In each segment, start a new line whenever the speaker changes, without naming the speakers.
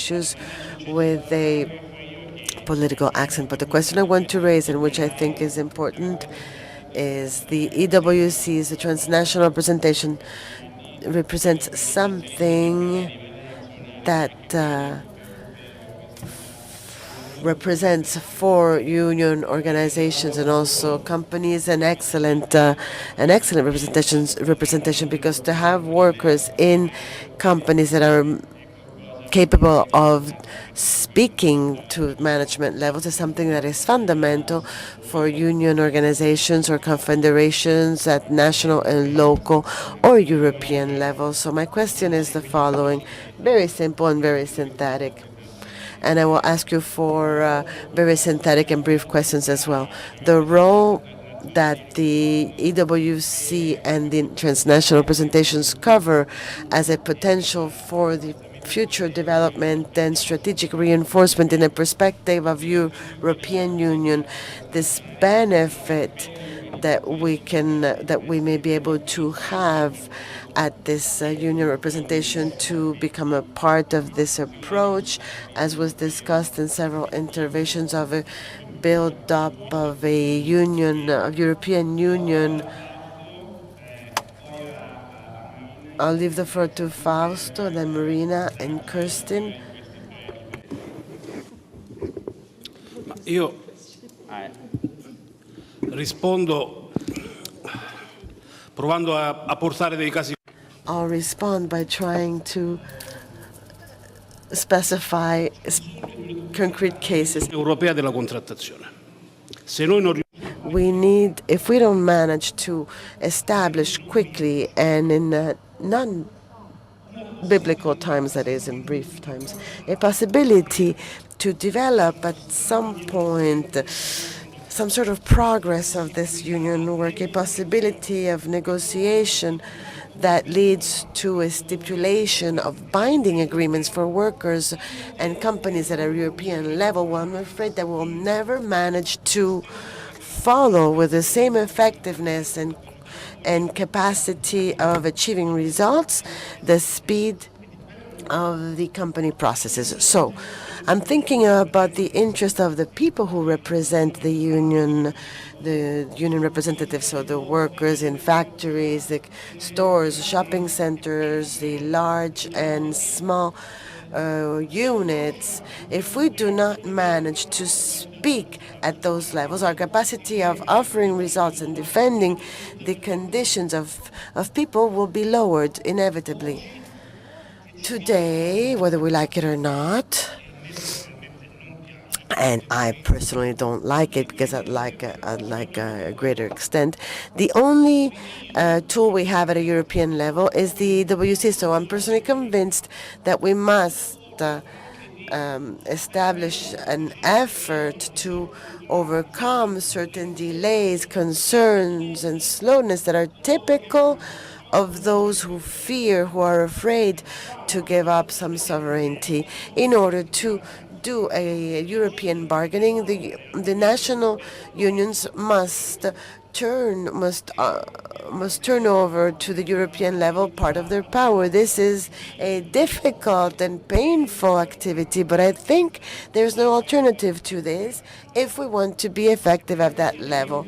issues with a political accent. But the question I want to raise, and which I think is important, is the EWC's, the transnational representation, represents something that represents for union organizations and also companies an excellent representation, because to have workers in companies that are capable of speaking to management levels is something that is fundamental for union organizations or confederations at national and local or European levels. So my question is the following, very simple and very synthetic. And I will ask you for very synthetic and brief questions as well. The role that the EWC and the transnational representations cover as a potential for the future development and strategic reinforcement in the perspective of European Union, this benefit that we may be able to have at this union representation to become a part of this approach, as was discussed in several interventions, of a build-up of a union, of European Union. I'll leave the floor to Fausto, then Marina and Kirsten.
Io rispondo provando a portare dei casi.
I'll respond by trying to specify concrete cases.
Europea della contrattazione. Se noi non
If we don't manage to establish quickly and in non-biblical times, that is, in brief times, a possibility to develop at some point some sort of progress of this union work, a possibility of negotiation that leads to a stipulation of binding agreements for workers and companies at a European level, well, I'm afraid that we'll never manage to follow with the same effectiveness and capacity of achieving results the speed of the company processes. So I'm thinking about the interest of the people who represent the union representatives, so the workers in factories, the stores, shopping centers, the large and small units. If we do not manage to speak at those levels, our capacity of offering results and defending the conditions of people will be lowered inevitably. Today, whether we like it or not, and I personally don't like it because I'd like a greater extent, the only tool we have at a European level is the WC. So I'm personally convinced that we must establish an effort to overcome certain delays, concerns, and slowness that are typical of those who fear, who are afraid to give up some sovereignty in order to do a European bargaining. The national unions must turn over to the European level part of their power. This is a difficult and painful activity, but I think there's no alternative to this if we want to be effective at that level.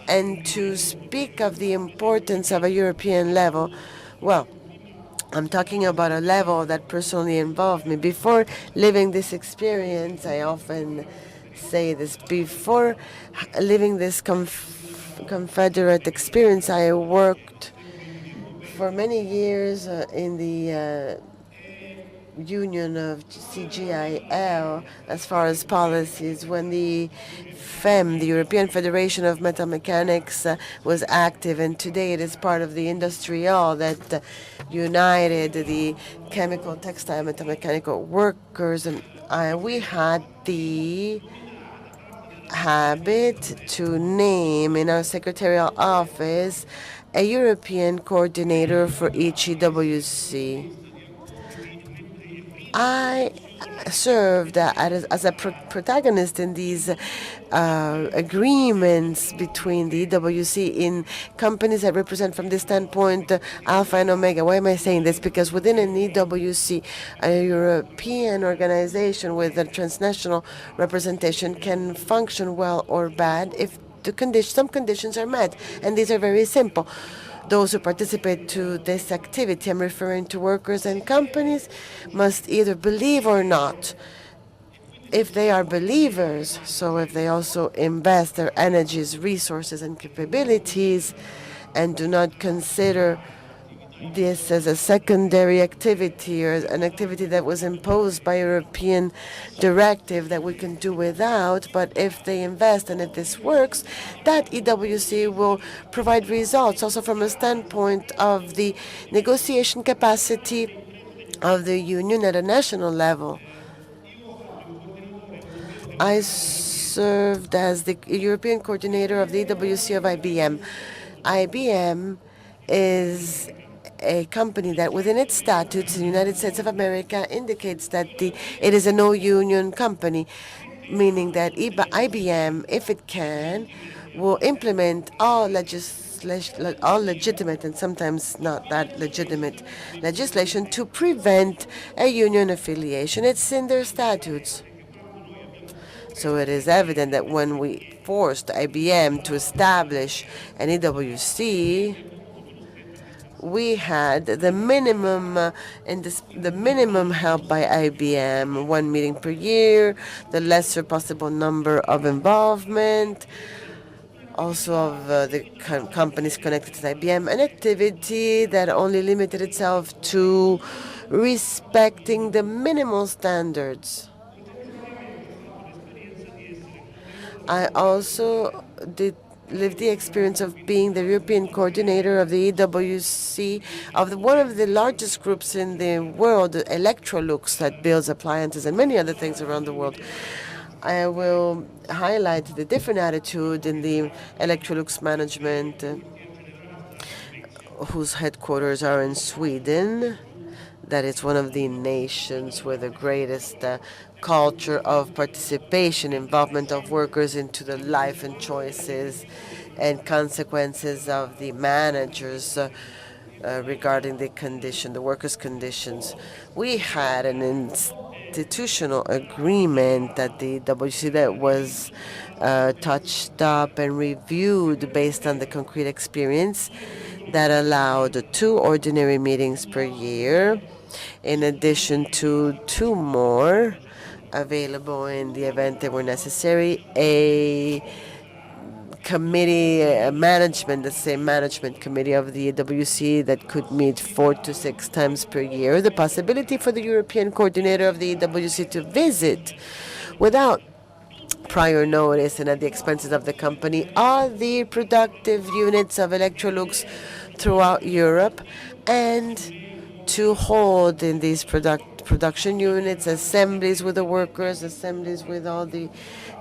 And to speak of the importance of a European level, well, I'm talking about a level that personally involved me. Before living this experience, I often say this, before living this confederate experience, I worked for many years in the union of CGIL as far as policies, when the FEM, the European Federation of Metal Mechanics, was active, and today it is part of the Industrial that united the chemical, textile, metal mechanical workers, and we had the habit to name in our secretarial office a European coordinator for each EWC. I served as a protagonist in these agreements between the EWC in companies that represent, from this standpoint, Alpha and Omega. Why am I saying this? Because within an EWC, a European organization with a transnational representation can function well or bad if some conditions are met, and these are very simple. Those who participate to this activity, I'm referring to workers and companies, must either believe or not. If they are believers, so if they also invest their energies, resources, and capabilities, and do not consider this as a secondary activity or an activity that was imposed by European directive that we can do without, but if they invest and if this works, that EWC will provide results also from a standpoint of the negotiation capacity of the union at a national level. I served as the European coordinator of the EWC of IBM. IBM is a company that within its statutes in the United States of America indicates that it is a no-union company, meaning that IBM, if it can, will implement all legitimate and sometimes not that legitimate legislation to prevent a union affiliation. It's in their statutes. So it is evident that when we forced IBM to establish an EWC, we had the minimum the minimum help by IBM, one meeting per year, the lesser possible number of involvement, also of the companies connected to IBM, an activity that only limited itself to respecting the minimal standards. I also did live the experience of being the European coordinator of the EWC of one of the largest groups in the world, Electrolux, that builds appliances and many other things around the world. I will highlight the different attitude in the Electrolux management, whose headquarters are in Sweden. That is one of the nations with the greatest culture of participation, involvement of workers into the life and choices and consequences of the managers regarding the workers' conditions. We had an institutional agreement at the WC that was touched up and reviewed based on the concrete experience that allowed 2 ordinary meetings per year, in addition to 2 more available in the event they were necessary, a committee, the same management committee of the EWC that could meet 4 to 6 times per year, the possibility for the European coordinator of the EWC to visit without prior notice and at the expenses of the company all the productive units of Electrolux throughout Europe, and to hold in these production units assemblies with the workers, assemblies with all the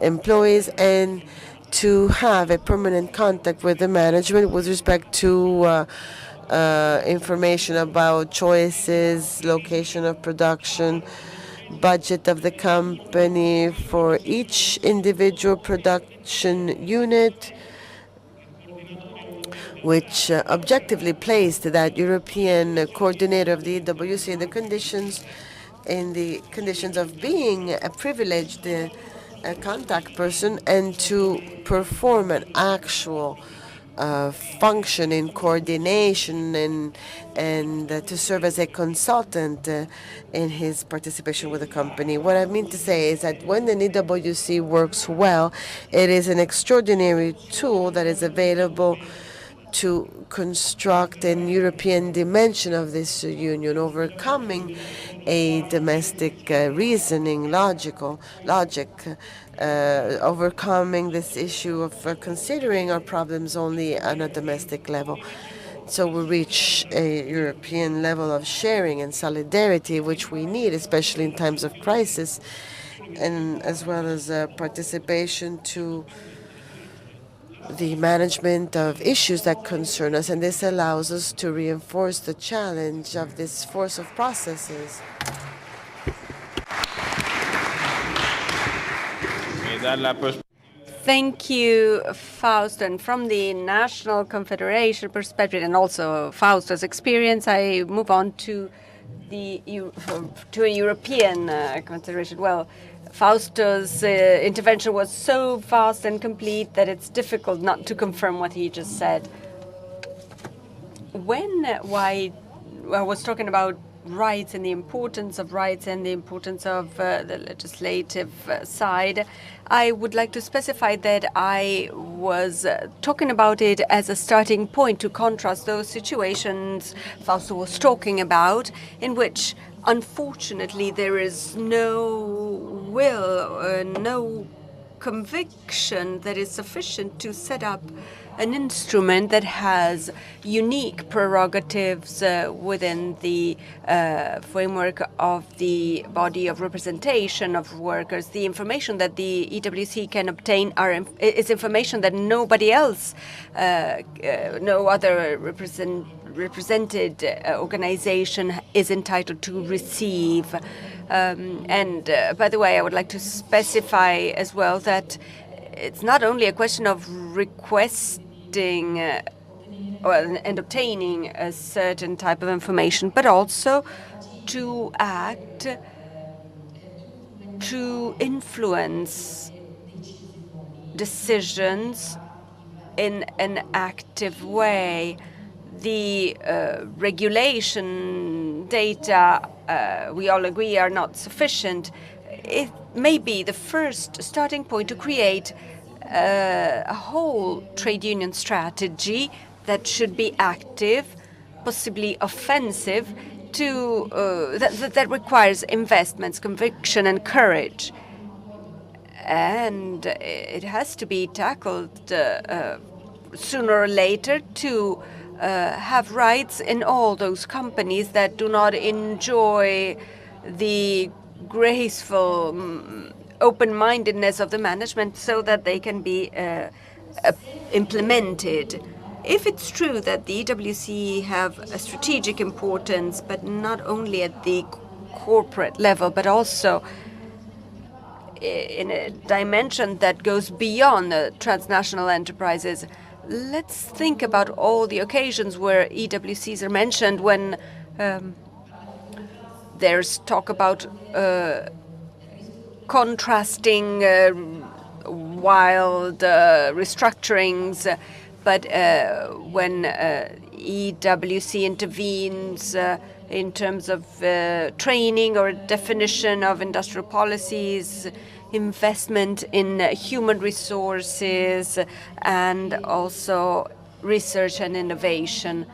employees, and to have a permanent contact with the management with respect to information about choices, location of production, budget of the company for each individual production unit, which objectively placed that European coordinator of the EWC in the conditions of being a privileged contact person and to perform an actual function in coordination and to serve as a consultant in his participation with the company. What I mean to say is that when the EWC works well, it is an extraordinary tool that is available to construct a European dimension of this union, overcoming a domestic reasoning, logic, overcoming this issue of considering our problems only on a domestic level. So we reach a European level of sharing and solidarity, which we need, especially in times of crisis, and as well as participation to the management of issues that concern us, and this allows us to reinforce the challenge of this force of processes.
Thank you, Fausto. And from the National Confederation perspective and also Fausto's experience, I move on to a European consideration. Well, Fausto's intervention was so fast and complete that it's difficult not to confirm what he just said. Why I was talking about rights and the importance of rights and the importance of the legislative side, I would like to specify that I was talking about it as a starting point to contrast those situations Fausto was talking about, in which, unfortunately, there is no will, no conviction that is sufficient to set up an instrument that has unique prerogatives within the framework of the body of representation of workers. The information that the EWC can obtain is information that nobody else, no other represented organization is entitled to receive. By the way, I would like to specify as well that it's not only a question of requesting and obtaining a certain type of information, but also to act to influence decisions in an active way. The regulation data, we all agree, are not sufficient. It may be the first starting point to create a whole trade union strategy that should be active, possibly offensive, that requires investments, conviction, and courage. And it has to be tackled sooner or later to have rights in all those companies that do not enjoy the graceful open-mindedness of the management so that they can be implemented. If it's true that the EWC have a strategic importance, but not only at the corporate level, but also in a dimension that goes beyond the transnational enterprises, let's think about all the occasions where EWCs are mentioned when there's talk about contrasting wild restructurings, but when EWC intervenes in terms of training or definition of industrial policies, investment in human resources, and also research and innovation.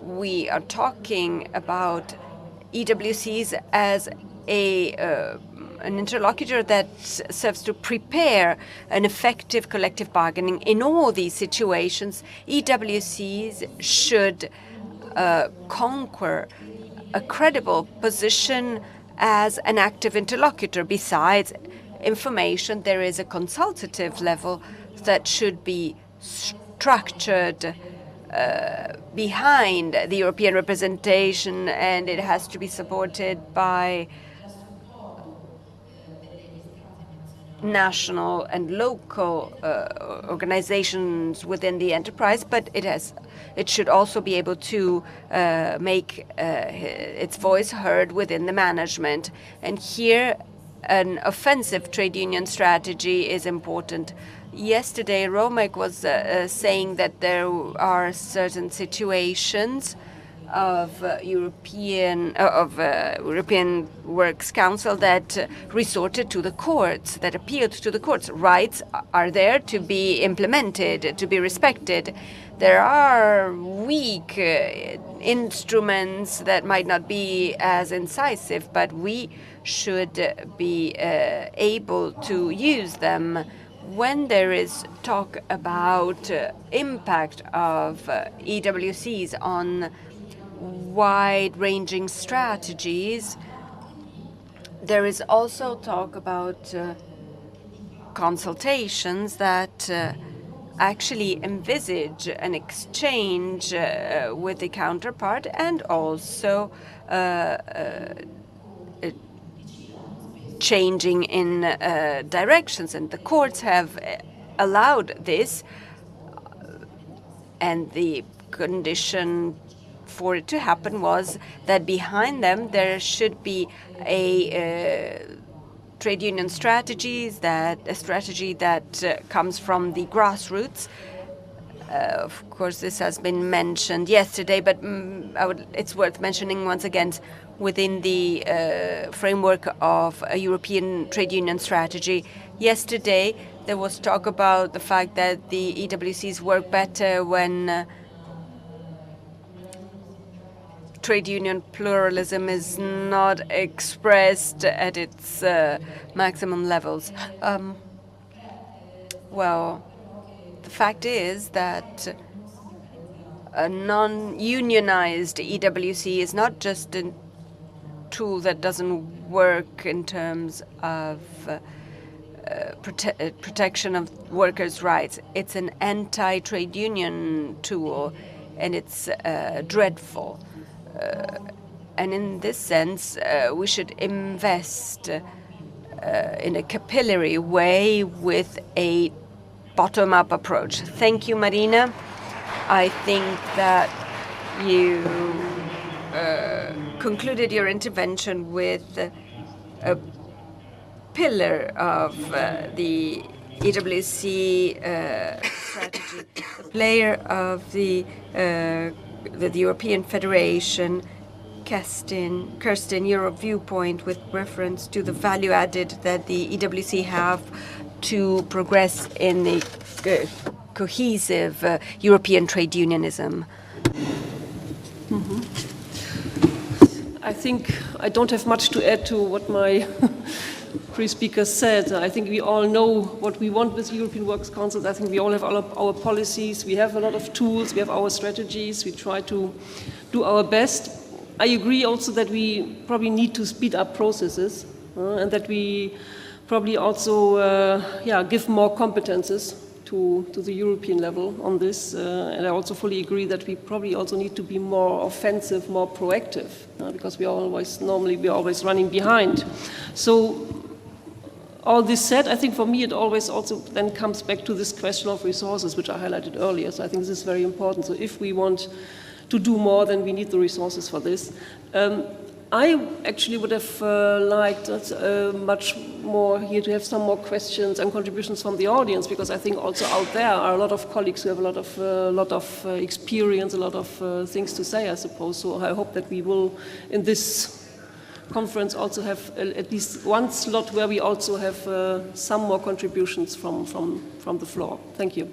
We are talking about EWCs as an interlocutor that serves to prepare an effective collective bargaining. In all these situations, EWCs should conquer a credible position as an active interlocutor. Besides information, there is a consultative level that should be structured behind the European representation, and it has to be supported by national and local organizations within the enterprise, but it should also be able to make its voice heard within the management. And here, an offensive trade union strategy is important. Yesterday, Romek was saying that there are certain situations of European Works Council that resorted to the courts, that appealed to the courts. Rights are there to be implemented, to be respected. There are weak instruments that might not be as incisive, but we should be able to use them. When there is talk about impact of EWCs on wide-ranging strategies, there is also talk about consultations that actually envisage an exchange with the counterpart changing in directions, and the courts have allowed this, and the condition for it to happen was that behind them there should be a trade union strategy that comes from the grassroots. Of course, this has been mentioned yesterday, but it's worth mentioning once again within the framework of a European trade union strategy. Yesterday, there was talk about the fact that the EWCs work better when trade union pluralism is not expressed at its maximum levels. Well, the fact is that a non-unionized EWC is not just a tool that doesn't work in terms of protection of workers' rights. It's an anti-trade union tool, and it's dreadful. And in this sense, we should invest in a capillary way with a bottom-up approach. Thank you, Marina. I think that you concluded your intervention with a pillar of the EWC strategy, the player of the European Federation. Kirsten, your viewpoint with reference to the value added that the EWC have to progress in the cohesive European trade unionism.
I think I don't have much to add to what my pre-speaker said. I think we all know what we want with the European Works Council. I think we all have all of our policies. We have a lot of tools. We have our strategies. We try to do our best. I agree also that we probably need to speed up processes and that we probably also give more competences to the European level on this. And I also fully agree that we probably also need to be more offensive, more proactive, because we're always running behind. So all this said, I think for me it always also then comes back to this question of resources, which I highlighted earlier. So I think this is very important. So if we want to do more, then we need the resources for this. I actually would have liked much more here to have some more questions and contributions from the audience, because I think also out there are a lot of colleagues who have a lot of experience, a lot of things to say, I suppose. So I hope that we will, in this conference, also have at least one slot where we also have some more contributions from the floor. Thank you.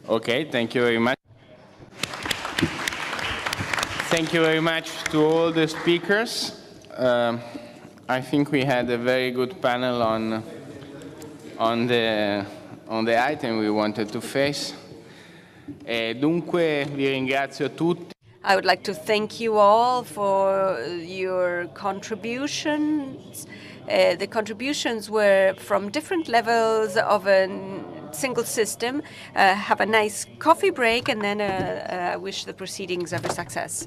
Okay, thank you very much. Thank you very much to all the speakers. I think we had a very good panel on the item we wanted to face. Dunque vi ringrazio tutti.
I would like to thank you all for your contributions. The contributions were from different levels of a single system. Have a nice coffee break, and then I wish the proceedings every success.